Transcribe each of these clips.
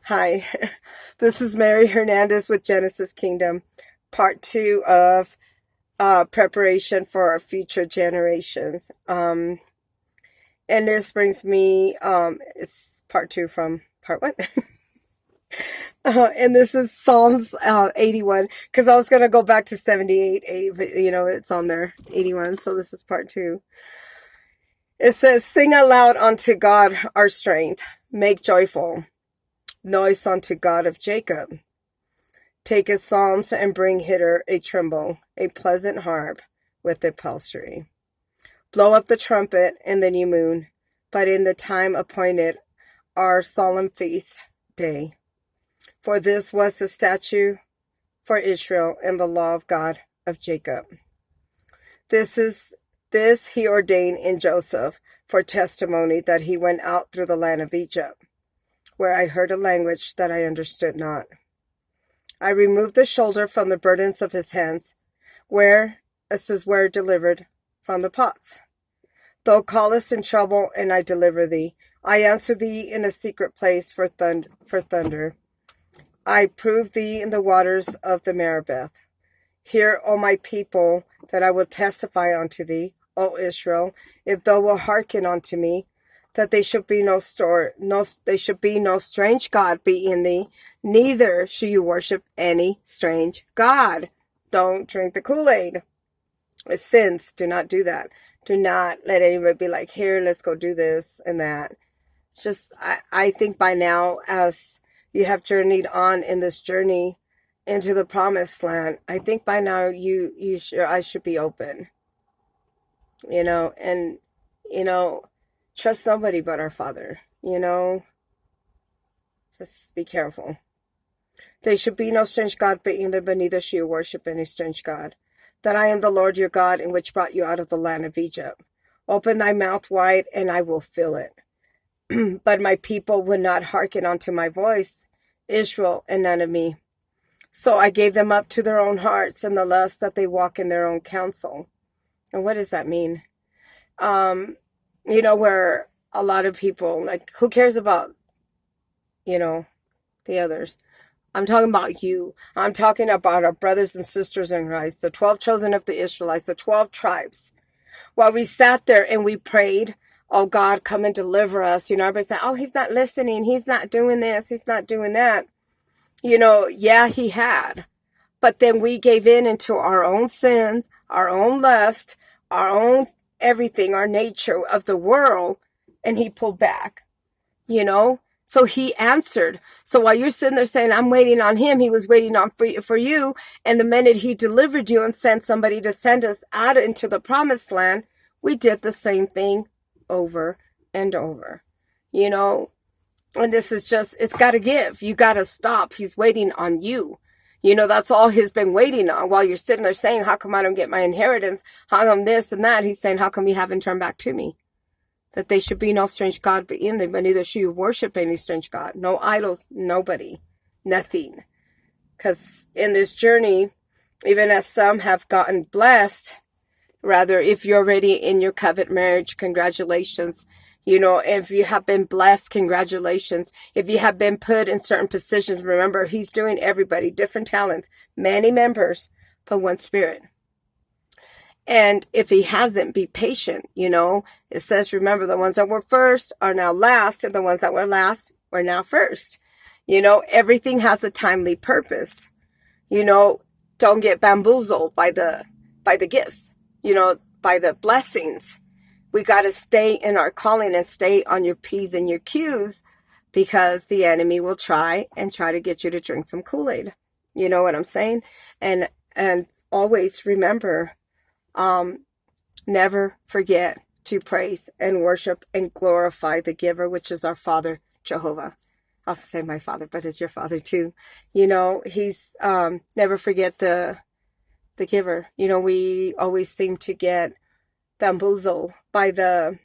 Hi, this is Mary Hernandez with Genesis Kingdom, part two of preparation for our future generations. And this brings me, it's part two from part one. And this is Psalms 81, because I was going to go back to 78, but it's on there, 81, so this is part two. It says, "Sing aloud unto God our strength, make joyful noise unto God of Jacob. Take his psalms and bring hither a timbrel, a pleasant harp with a psaltery. Blow up the trumpet in the new moon, but in the time appointed, our solemn feast day. For this was the statute for Israel and the law of God of Jacob. This he ordained in Joseph for testimony that he went out through the land of Egypt, where I heard a language that I understood not. I removed the shoulder from the burdens of his hands, where delivered from the pots. Thou callest in trouble, and I deliver thee. I answer thee in a secret place for thunder. I prove thee in the waters of the Meribah. Hear, O my people, that I will testify unto thee, O Israel, if thou wilt hearken unto me, that they should be no strange God be in thee, neither should you worship any strange God." Don't drink the Kool-Aid. It's sins. Do not do that. Do not let anybody be like, "Here, let's go do this and that." Just, I think by now, as you have journeyed on in this journey into the promised land, I think by now I should be open, and, trust nobody but our Father, just be careful. "There should be no strange God be in there, but neither should you worship any strange God. That I am the Lord your God, in which brought you out of the land of Egypt. Open thy mouth wide, and I will fill it." But my people would not hearken unto my voice, Israel, and none of me. So I gave them up to their own hearts, and the lust that they walk in their own counsel. And what does that mean? Where a lot of people, like, who cares about, the others? I'm talking about you. I'm talking about our brothers and sisters in Christ, the 12 chosen of the Israelites, the 12 tribes. While we sat there and we prayed, "Oh God, come and deliver us." Everybody said, "Oh, he's not listening. He's not doing this. He's not doing that." Yeah, he had. But then we gave in into our own sins, our own lust, our own everything, our nature of the world, and he pulled back, So he answered. So while you're sitting there saying, "I'm waiting on him," he was waiting on for you. And the minute he delivered you and sent somebody to send us out into the promised land, we did the same thing over and over, And this is just, it's got to give. You got to stop. He's waiting on you. That's all he's been waiting on. While you're sitting there saying, "How come I don't get my inheritance? How come this and that?" He's saying, "How come you haven't turned back to me? That they should be no strange God be in them, but neither should you worship any strange God." No idols, nobody, nothing. Because in this journey, even as some have gotten blessed, rather, if you're already in your covenant marriage, congratulations. If you have been blessed, congratulations. If you have been put in certain positions, remember, he's doing everybody, different talents, many members, but one spirit. And if he hasn't, be patient. It says, remember, the ones that were first are now last, and the ones that were last were now first. Everything has a timely purpose. Don't get bamboozled by the gifts, by the blessings. We got to stay in our calling and stay on your P's and your Q's, because the enemy will try to get you to drink some Kool-Aid. You know what I'm saying? And always remember, never forget to praise and worship and glorify the giver, which is our Father, Jehovah. I'll say my Father, but it's your Father too. He's, never forget the giver. We always seem to get bamboozled by the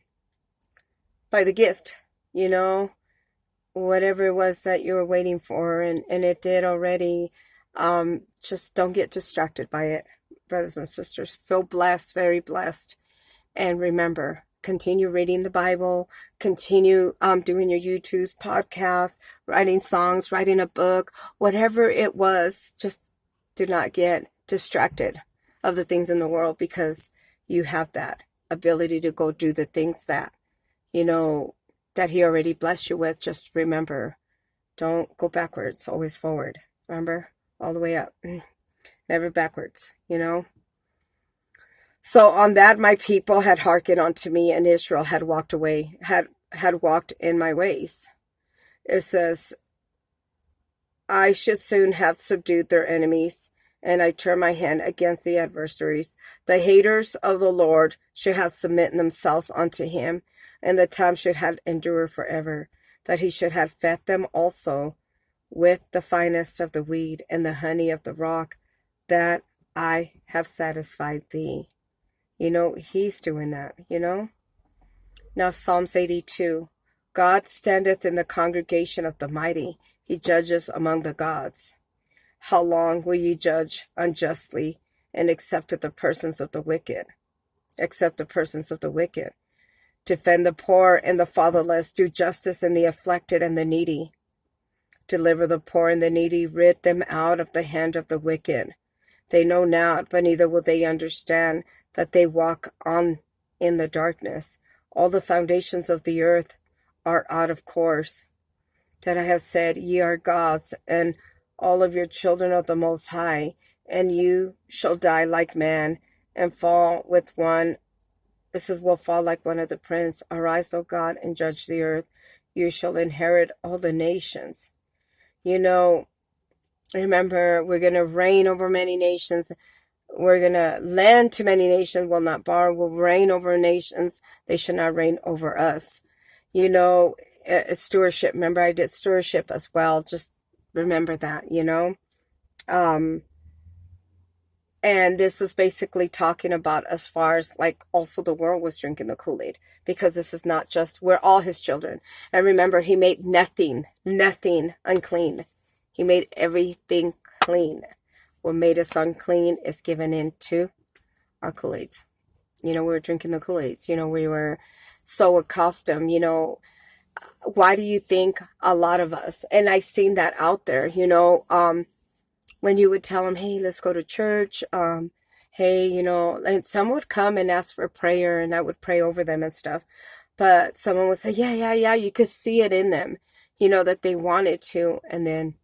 gift, whatever it was that you were waiting for, and it did already. Just don't get distracted by it, brothers and sisters. Feel blessed, very blessed. And remember continue reading the Bible, continue doing your YouTube's podcasts, writing songs, writing a book, whatever it was. Just do not get distracted of the things in the world, because you have that ability to go do the things that, that He already blessed you with. Just remember, don't go backwards, always forward. Remember, all the way up, never backwards, So on that, my people had hearkened unto me, and Israel had walked away, had walked in my ways. It says, I should soon have subdued their enemies, and I turn my hand against the adversaries. The haters of the Lord should have submitted themselves unto him, and the time should have endured forever, that he should have fed them also with the finest of the weed and the honey of the rock, that I have satisfied thee. He's doing that, Now Psalms 82. God standeth in the congregation of the mighty. He judges among the gods. How long will ye judge unjustly and accept the persons of the wicked? Accept the persons of the wicked. Defend the poor and the fatherless. Do justice in the afflicted and the needy. Deliver the poor and the needy. Rid them out of the hand of the wicked. They know not, but neither will they understand, that they walk on in the darkness. All the foundations of the earth are out of course. That I have said, ye are gods, and all of your children of the Most High, and you shall die like man, and fall with one. Will fall like one of the prince. Arise, O God, and judge the earth. You shall inherit all the nations. Remember, we're going to reign over many nations. We're going to lend to many nations, will not borrow, will reign over nations. They should not reign over us. Stewardship. Remember, I did stewardship as well. Just remember that, And this is basically talking about as far as also the world was drinking the Kool-Aid, because this is not just, we're all his children. And remember, he made nothing unclean. He made everything clean. What made us unclean is given into our Kool-Aids. We were drinking the Kool-Aids. We were so accustomed, Why do you think a lot of us, and I seen that out there, when you would tell them, hey, let's go to church, hey, and some would come and ask for prayer, and I would pray over them and stuff. But someone would say, yeah, you could see it in them, that they wanted to. And then,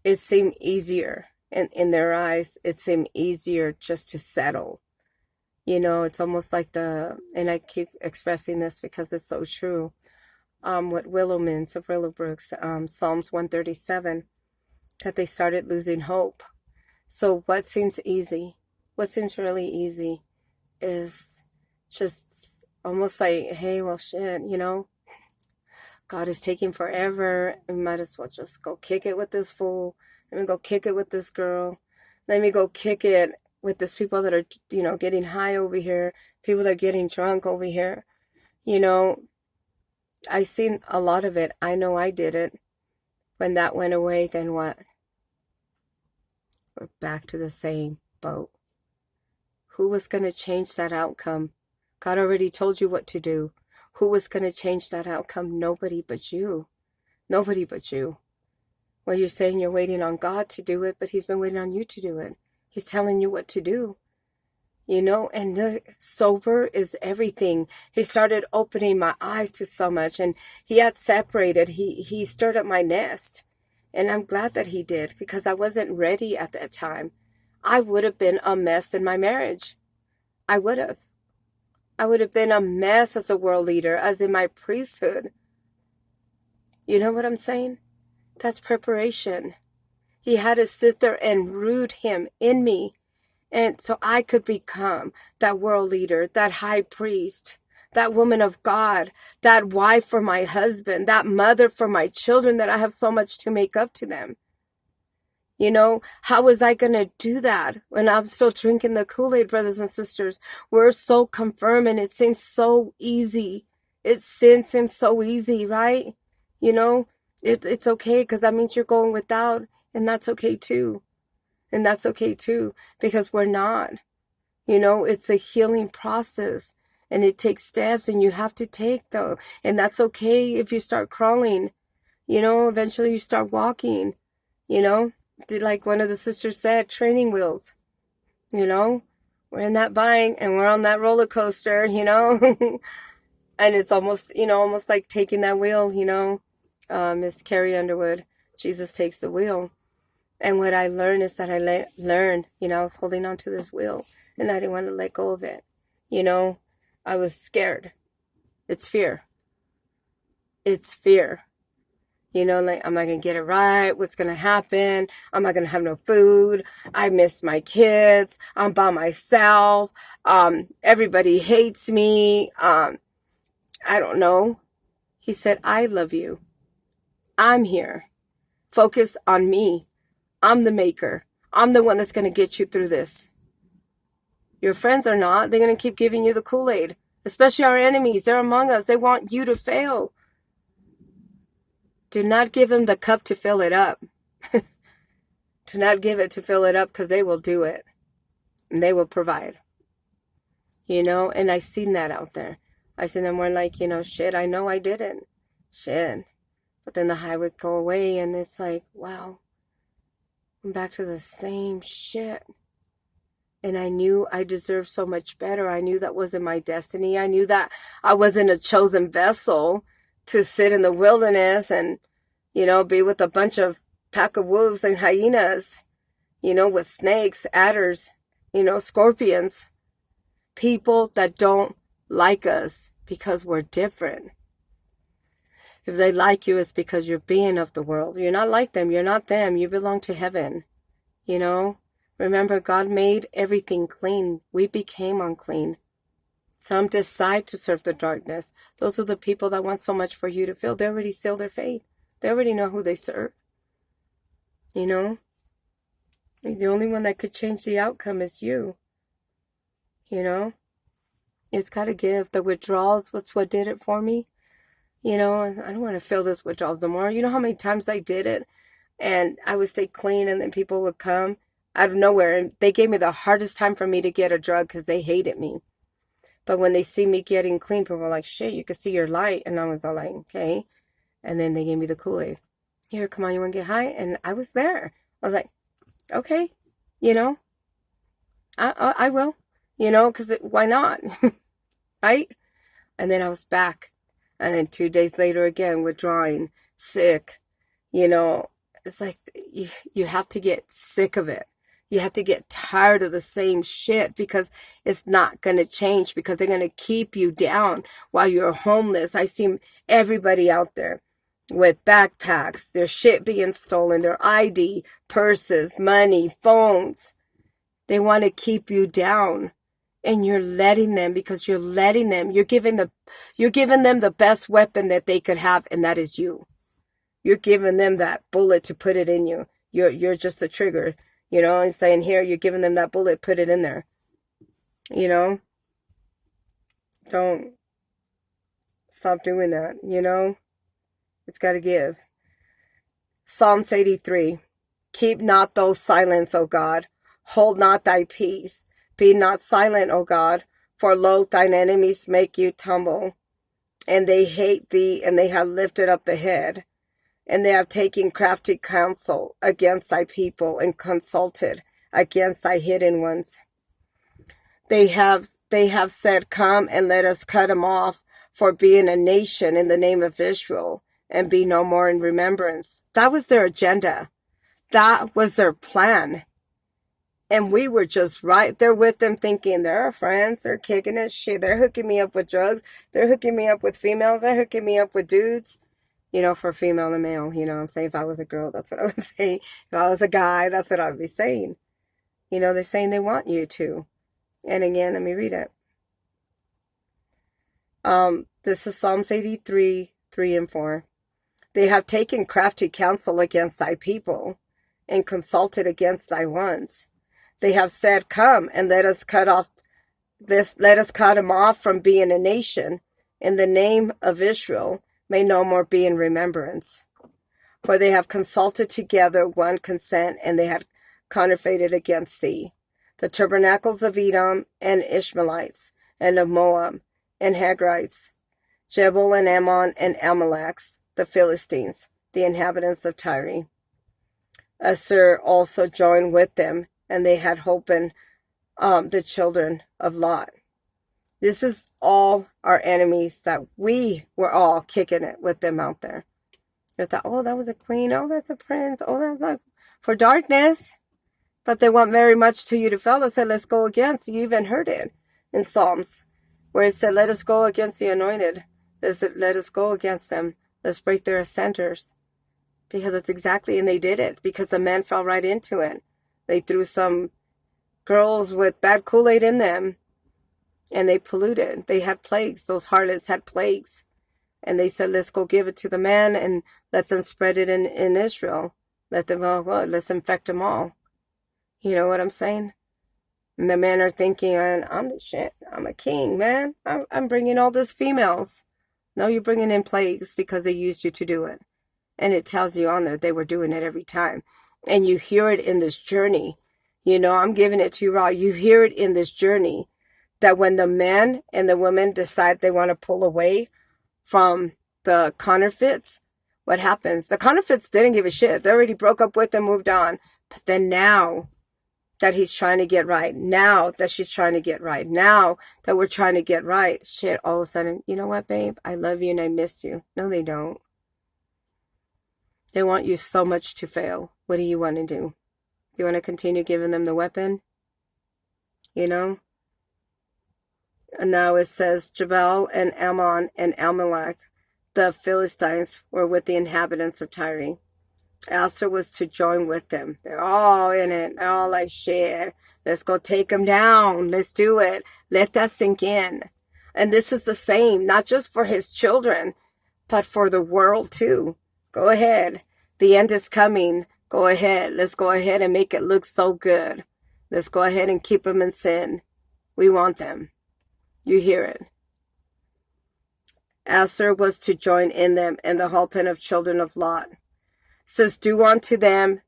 it seemed easier in their eyes. It seemed easier just to settle. It's almost like and I keep expressing this because it's so true. What Willow means of Willowbrooks, Psalms 137, that they started losing hope. So what seems easy, what seems really easy, is just almost like, hey, well, shit, God is taking forever. We might as well just go kick it with this fool. Let me go kick it with this girl. Let me go kick it with these people that are, getting high over here. People that are getting drunk over here. I seen a lot of it. I know I did it. When that went away, then what? We're back to the same boat. Who was going to change that outcome? God already told you what to do. Who was going to change that outcome? Nobody but you. Nobody but you. Well, you're saying you're waiting on God to do it, but he's been waiting on you to do it. He's telling you what to do. And sober is everything. He started opening my eyes to so much, and he had separated. He stirred up my nest, and I'm glad that he did, because I wasn't ready at that time. I would have been a mess in my marriage. I would have been a mess as a world leader, as in my priesthood. You know what I'm saying? That's preparation. He had to sit there and root him in me. And so I could become that world leader, that high priest, that woman of God, that wife for my husband, that mother for my children, that I have so much to make up to them. How was I going to do that when I'm still drinking the Kool-Aid, brothers and sisters? We're so confirmed, and it seems so easy. Sin seems so easy, right? It's okay, because that means you're going without, and that's okay too. And that's okay too, because we're not. You know, it's a healing process, and it takes steps, and you have to take them. And that's okay if you start crawling. You know, eventually you start walking. You know, like one of the sisters said, training wheels. You know, we're in that bike and we're on that roller coaster, you know. And it's almost, you know, almost like taking that wheel, you know. Miss Carrie Underwood, Jesus takes the wheel. And what I learned is that I learned, you know, I was holding on to this wheel and I didn't want to let go of it. You know, I was scared. It's fear. It's fear. You know, like, am I going to get it right? What's going to happen? Am I going to have no food? I miss my kids. I'm by myself. Everybody hates me. I don't know. He said, I love you. I'm here. Focus on me. I'm the maker. I'm the one that's going to get you through this. Your friends are not. They're going to keep giving you the Kool-Aid. Especially our enemies. They're among us. They want you to fail. Do not give them the cup to fill it up. Do not give it to fill it up, because they will do it. And they will provide. You know, and I seen that out there. I seen them more like, you know, shit, I know I didn't. Shit. But then the high would go away and it's like, wow. I'm back to the same shit. And I knew I deserved so much better. I knew that wasn't my destiny. I knew that I wasn't a chosen vessel to sit in the wilderness and, you know, be with a bunch of pack of wolves and hyenas, you know, with snakes, adders, you know, scorpions, people that don't like us because we're different. If they like you, it's because you're being of the world. You're not like them. You're not them. You belong to heaven. You know, remember, God made everything clean. We became unclean. Some decide to serve the darkness. Those are the people that want so much for you to feel. They already sealed their faith. They already know who they serve. You know? The only one that could change the outcome is you. You know? It's got to give. The withdrawals was what did it for me. You know, I don't want to feel this withdrawals no more. You know how many times I did it? And I would stay clean and then people would come out of nowhere. And they gave me the hardest time for me to get a drug because they hated me. But when they see me getting clean, people are like, shit, you can see your light. And I was all like, okay. And then they gave me the Kool-Aid. Here, come on, you want to get high? And I was there. I was like, okay, you know, I will, you know, because why not? Right? And then I was back. And then 2 days later again, withdrawing, sick. You know, it's like you have to get sick of it. You have to get tired of the same shit because it's not going to change, because they're going to keep you down while you're homeless. I see everybody out there with backpacks, their shit being stolen, their ID, purses, money, phones. They want to keep you down. And you're letting them, because you're letting them. You're giving them the best weapon that they could have, and that is you. You're giving them that bullet to put it in you. You're just a trigger. You know, and saying, here, you're giving them that bullet, put it in there. You know? Don't stop doing that, you know? It's got to give. Psalms 83. Keep not thou silence, O God. Hold not thy peace. Be not silent, O God, for lo, thine enemies make you tumble. And they hate thee, and they have lifted up the head. And they have taken crafty counsel against thy people, and consulted against thy hidden ones. They have said, come and let us cut him off for being a nation in the name of Israel, and be no more in remembrance. That was their agenda. That was their plan. And we were just right there with them, thinking they're our friends, they're kicking it, shit, they're hooking me up with drugs, they're hooking me up with females, they're hooking me up with dudes. You know, for female and male, you know what I'm saying? If I was a girl, that's what I would say. If I was a guy, that's what I would be saying. You know, they're saying they want you to. And again, let me read it. This is Psalms 83, 3 and 4. They have taken crafty counsel against thy people, and consulted against thy ones. They have said, come and let us cut him off from being a nation. In the name of Israel, may no more be in remembrance. For they have consulted together one consent, and they had conferred against thee. the tabernacles of Edom and Ishmaelites, and of Moab, and Hagrites, Jebel and Ammon and Amaleks, the Philistines, the inhabitants of Tyre. Assur also joined with them, and they had hope in the children of Lot. This is all our enemies that we were all kicking it with them out there. You thought, oh, that was a queen. Oh, that's a prince. Oh, that's like for darkness. That they want very much to you to fail. They said, let's go against. You even heard it in Psalms, where it said, let us go against the anointed. Let us go against them. Let's break their centers. Because it's exactly, and they did it. Because the men fell right into it. They threw some girls with bad Kool-Aid in them. And they polluted. They had plagues. Those harlots had plagues. And they said, let's go give it to the man and let them spread it in Israel. Let them all go. Let's infect them all. You know what I'm saying? And the men are thinking, I'm the shit. I'm a king, man. I'm bringing all these females. No, you're bringing in plagues because they used you to do it. And it tells you on there they were doing it every time. And you hear it in this journey. You know, I'm giving it to you raw. You hear it in this journey. That when the men and the women decide they want to pull away from the counterfeits, what happens? The counterfeits didn't give a shit. They already broke up with them, moved on. But then now that he's trying to get right, now that she's trying to get right, now that we're trying to get right, shit, all of a sudden, you know what, babe? I love you and I miss you. No, they don't. They want you so much to fail. What do you want to do? You want to continue giving them the weapon? You know? And now it says, Jebel and Ammon and Amalek, the Philistines, were with the inhabitants of Tyre. Assur was to join with them. They're all in it. They're all like, shit, let's go take them down. Let's do it. Let that sink in. And this is the same, not just for his children, but for the world too. Go ahead. The end is coming. Go ahead. Let's go ahead and make it look so good. Let's go ahead and keep them in sin. We want them. You hear it. Assur was to join in them and the helping of children of Lot. It says, do unto them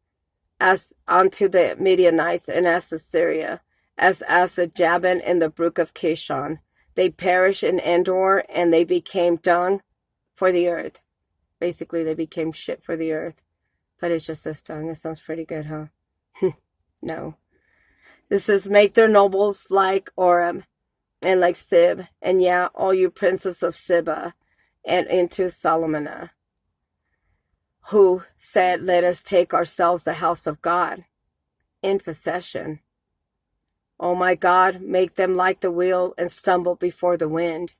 as unto the Midianites and as Assyria, as the Jabin in the brook of Kishon. They perished in Endor and they became dung for the earth. Basically, they became shit for the earth. But it's just this dung. It sounds pretty good, huh? No. This says, make their nobles like Orem and like Sib, and yeah, all you princes of Seba, and into Salmonah, who said, let us take ourselves the house of God in possession. Oh my God, make them like the wheel and stumble before the wind.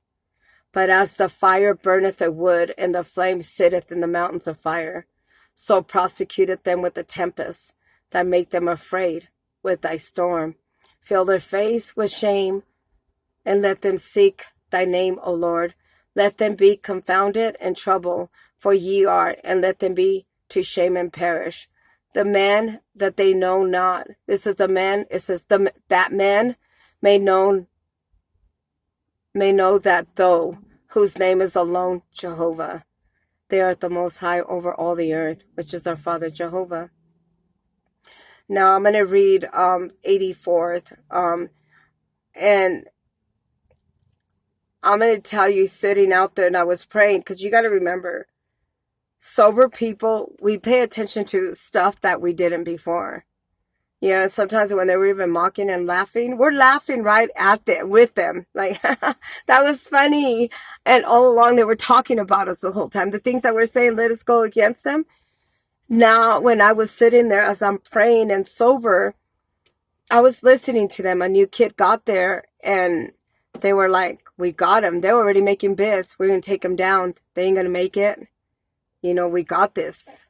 But as the fire burneth the wood, and the flame sitteth in the mountains of fire, so prosecuteth them with the tempest, that make them afraid with thy storm. Fill their face with shame, and let them seek thy name, O Lord. Let them be confounded and troubled, for ye are, and let them be to shame and perish. The man that they know not. This is the man, it says, that man may know that thou, whose name is alone Jehovah. They are the Most High over all the earth, which is our Father Jehovah. Now I'm going to read 84th, and I'm going to tell you, sitting out there and I was praying, because you got to remember, sober people, we pay attention to stuff that we didn't before. You know, sometimes when they were even mocking and laughing, we're laughing right at them, with them. Like, that was funny. And all along they were talking about us the whole time. The things that we're saying, let us go against them. Now, when I was sitting there as I'm praying and sober, I was listening to them. A new kid got there and they were like, we got him. They were already making biz. We're going to take him down. They ain't going to make it. You know, we got this.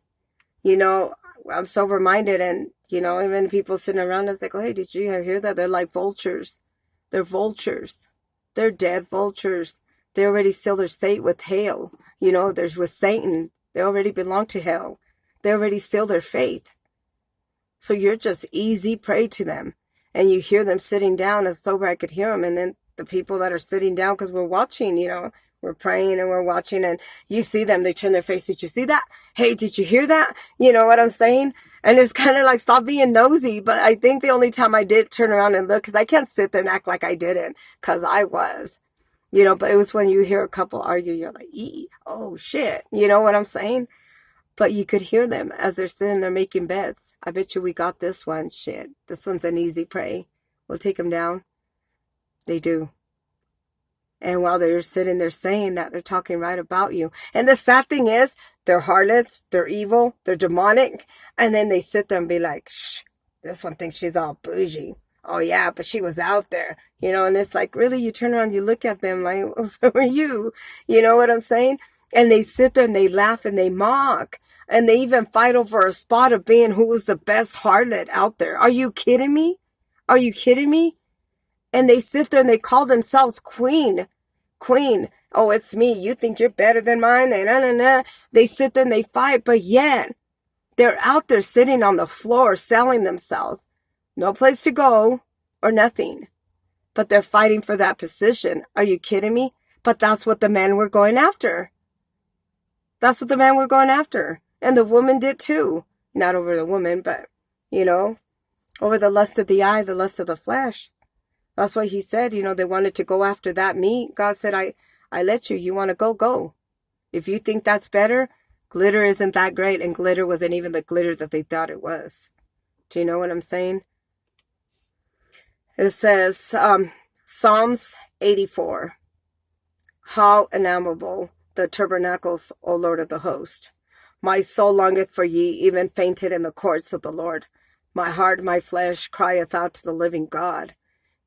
You know, I'm sober-minded, and, you know, even people sitting around us like, oh, hey, did you hear that? They're like vultures. They're vultures. They're dead vultures. They already seal their state with hell. You know, there's with Satan. They already belong to hell. They already seal their faith. So you're just easy prey to them. And you hear them sitting down, as sober I could hear them, and then the people that are sitting down, because we're watching, you know, we're praying and we're watching, and you see them, they turn their face. Did you see that? Hey, did you hear that? You know what I'm saying? And it's kind of like, stop being nosy. But I think the only time I did turn around and look, because I can't sit there and act like I didn't, because I was, but it was when you hear a couple argue, you're like, oh shit. You know what I'm saying? But you could hear them as they're sitting there making bets. I bet you we got this one. Shit. This one's an easy prey. We'll take them down. They do. And while they're sitting there saying that, they're talking right about you. And the sad thing is, they're harlots, they're evil, they're demonic. And then they sit there and be like, shh, this one thinks she's all bougie. Oh yeah, but she was out there. And it's like, really, you turn around, you look at them like, well, so are you. You know what I'm saying? And they sit there and they laugh and they mock. And they even fight over a spot of being who was the best harlot out there. Are you kidding me? Are you kidding me? And they sit there and they call themselves queen. Queen. Oh, it's me. You think you're better than mine? They sit there and they fight, but yet they're out there sitting on the floor selling themselves. No place to go or nothing. But they're fighting for that position. Are you kidding me? But that's what the men were going after. That's what the men were going after. And the woman did too. Not over the woman, but, over the lust of the eye, the lust of the flesh. That's why he said, they wanted to go after that meat. God said, I let you. You want to go, go. If you think that's better, glitter isn't that great. And glitter wasn't even the glitter that they thought it was. Do you know what I'm saying? It says, Psalms 84. How innumerable the tabernacles, O Lord of the host. My soul longeth for ye, even fainted in the courts of the Lord. My heart, my flesh, crieth out to the living God.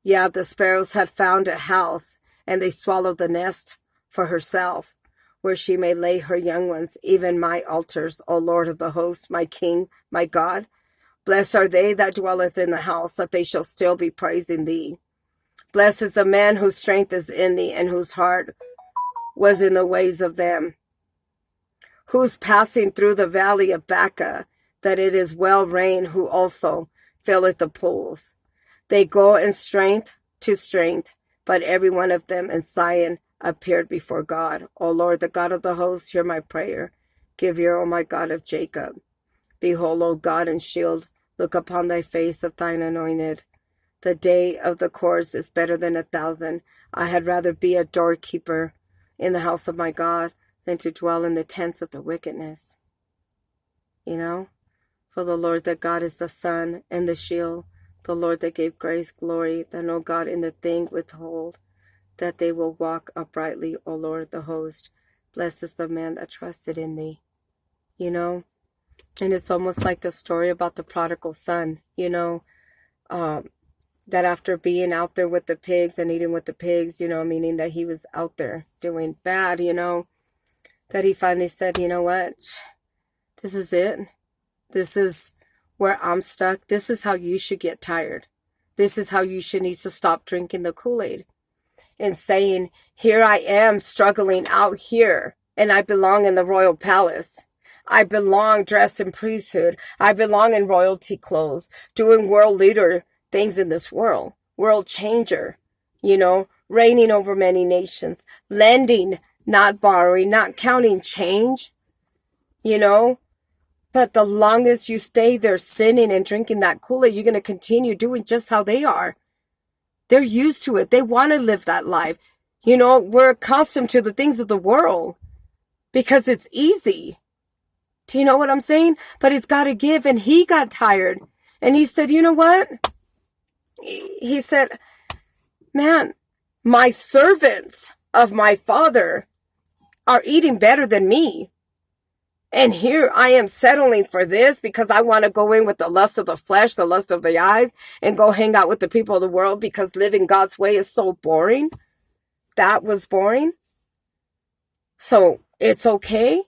Yeah, the sparrows had found a house, and they swallowed the nest for herself, where she may lay her young ones, even my altars, O Lord of the hosts, my King, my God. Blessed are they that dwelleth in the house, that they shall still be praising thee. Blessed is the man whose strength is in thee, and whose heart was in the ways of them. Who's passing through the valley of Baca, that it is well rained, who also filleth the pools. They go in strength to strength, but every one of them in Zion appeared before God. O Lord, the God of the hosts, hear my prayer. Give ear, O my God of Jacob. Behold, O God and shield, look upon thy face of thine anointed. The day of the course is better than 1,000. I had rather be a doorkeeper in the house of my God than to dwell in the tents of the wickedness. For the Lord that God is the sun and the shield, the Lord that gave grace, glory, that no God in the thing withhold, that they will walk uprightly, O Lord the host. Blessed is the man that trusted in thee. And it's almost like the story about the prodigal son, that after being out there with the pigs and eating with the pigs, meaning that he was out there doing bad, that he finally said, you know what, this is it. This is where I'm stuck. This is how you should get tired. This is how you should need to stop drinking the Kool-Aid and saying, here I am struggling out here and I belong in the royal palace. I belong dressed in priesthood. I belong in royalty clothes, doing world leader things in this world, world changer, reigning over many nations, lending, not borrowing, not counting change, But the longest you stay there sinning and drinking that Kool-Aid, you're going to continue doing just how they are. They're used to it. They want to live that life. We're accustomed to the things of the world because it's easy. Do you know what I'm saying? But it's got to give. And he got tired. And he said, you know what? He said, man, my servants of my father are eating better than me. And here I am settling for this because I want to go in with the lust of the flesh, the lust of the eyes, and go hang out with the people of the world because living God's way is so boring. That was boring. So it's okay.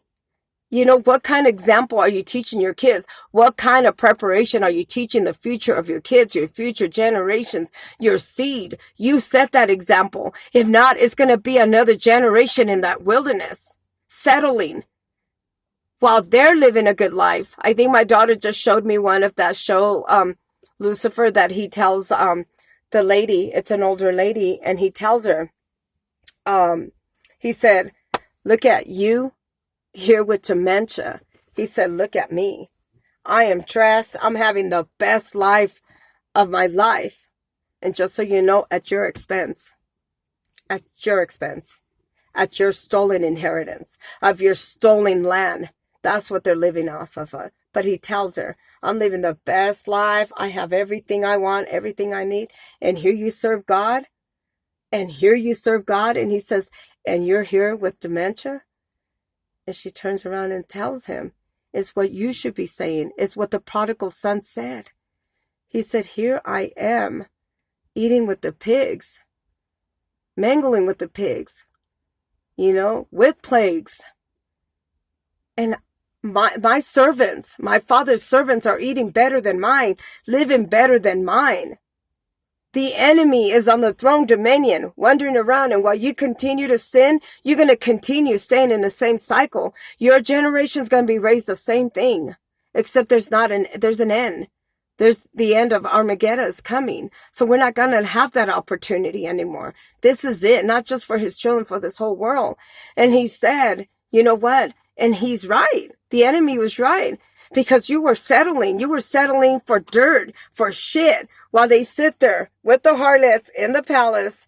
What kind of example are you teaching your kids? What kind of preparation are you teaching the future of your kids, your future generations, your seed? You set that example. If not, it's going to be another generation in that wilderness, settling while they're living a good life. I think my daughter just showed me one of that show, Lucifer, that he tells the lady, it's an older lady, and he tells her, he said, look at you here with dementia. He said, look at me. I am dressed. I'm having the best life of my life. And just so you know, at your expense. At your expense. At your stolen inheritance. Of your stolen land. That's what they're living off of. But he tells her, I'm living the best life. I have everything I want, everything I need. And here you serve God. And here you serve God. And he says, and you're here with dementia? And she turns around and tells him, it's what you should be saying. It's what the prodigal son said. He said, here I am, eating with the pigs, mingling with the pigs, with plagues. And my servants, my father's servants are eating better than mine, living better than mine. The enemy is on the throne dominion, wandering around, and while you continue to sin, you're going to continue staying in the same cycle. Your generation's going to be raised the same thing, except there's an end. There's the end of Armageddon is coming. So we're not going to have that opportunity anymore. This is it, not just for his children, for this whole world. And he said, you know what? And he's right. The enemy was right. Because you were settling for dirt, for shit, while they sit there with the harlots in the palace,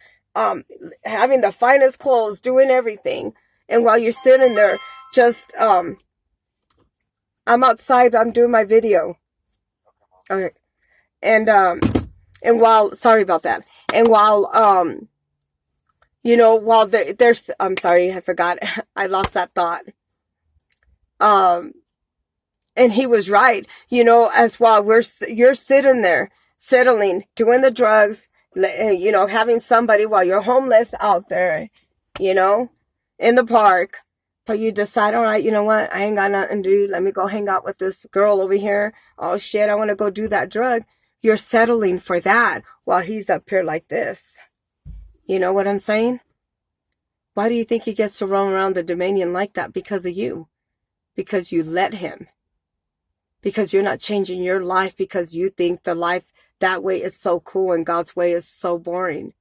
having the finest clothes, doing everything. And while you're sitting there, just, I'm outside, I'm doing my video. Okay. And while, sorry about that. And while, while there's, I'm sorry, I forgot. I lost that thought. And he was right, as while you're sitting there, settling, doing the drugs, having somebody while you're homeless out there, in the park. But you decide, all right, you know what? I ain't got nothing to do. Let me go hang out with this girl over here. Oh shit, I want to go do that drug. You're settling for that while he's up here like this. You know what I'm saying? Why do you think he gets to roam around the dominion like that? Because of you. Because you let him. Because you're not changing your life because you think the life that way is so cool and God's way is so boring.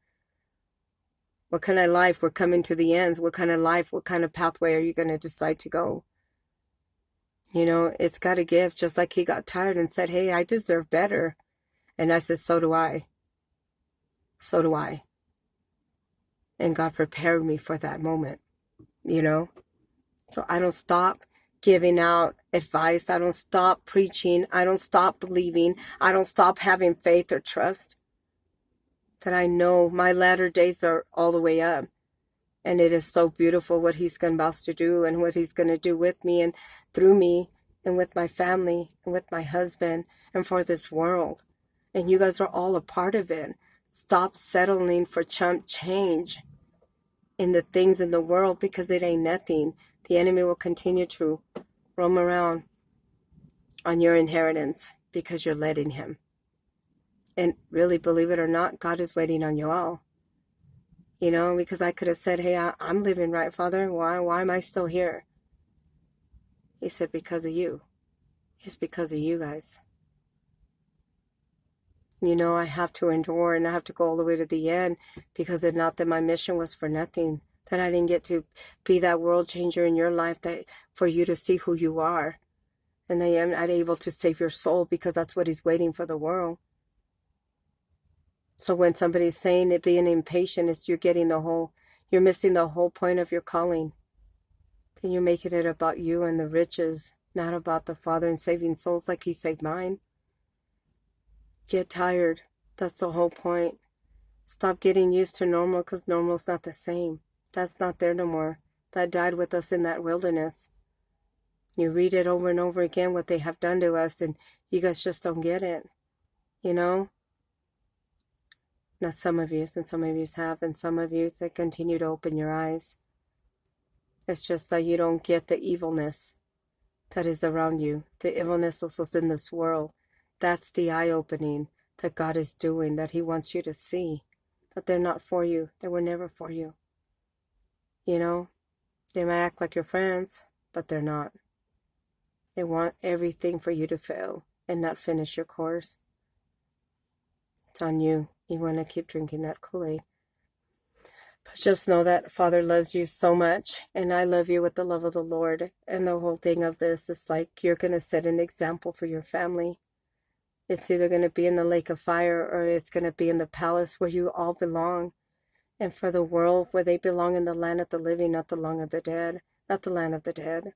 What kind of life? We're coming to the ends. What kind of life? What kind of pathway are you going to decide to go? It's got a gift. Just like he got tired and said, hey, I deserve better. And I said, so do I. So do I. And God prepared me for that moment, So I don't stop giving out advice. I don't stop preaching. I don't stop believing. I don't stop having faith or trust. That I know my latter days are all the way up. And it is so beautiful what he's about to do and what he's going to do with me and through me and with my family and with my husband and for this world. And you guys are all a part of it. Stop settling for chump change in the things in the world because it ain't nothing. The enemy will continue to roam around on your inheritance because you're letting him. And really, believe it or not, God is waiting on you all. Because I could have said, hey, I'm living right, Father. Why am I still here? He said, because of you. It's because of you guys. I have to endure and I have to go all the way to the end because it's not that my mission was for nothing. That I didn't get to be that world changer in your life that for you to see who you are. And that I'm not able to save your soul because that's what he's waiting for the world. So when somebody's saying it being impatient, you're missing the whole point of your calling. Then you're making it about you and the riches, not about the Father and saving souls like he saved mine. Get tired. That's the whole point. Stop getting used to normal because normal's not the same. That's not there no more. That died with us in that wilderness. You read it over and over again what they have done to us and you guys just don't get it. Not some of you, and some of you have, and some of you to continue to open your eyes. It's just that you don't get the evilness that is around you. The evilness that was in this world. That's the eye-opening that God is doing, that he wants you to see. That they're not for you. They were never for you. They might act like your friends, but they're not. They want everything for you to fail and not finish your course. It's on you. You want to keep drinking that Kool-Aid. Just know that Father loves you so much, and I love you with the love of the Lord. And the whole thing of this is like you're going to set an example for your family. It's either going to be in the lake of fire or it's going to be in the palace where you all belong. And for the world, where they belong in the land of the living, not the land of the dead, not the land of the dead.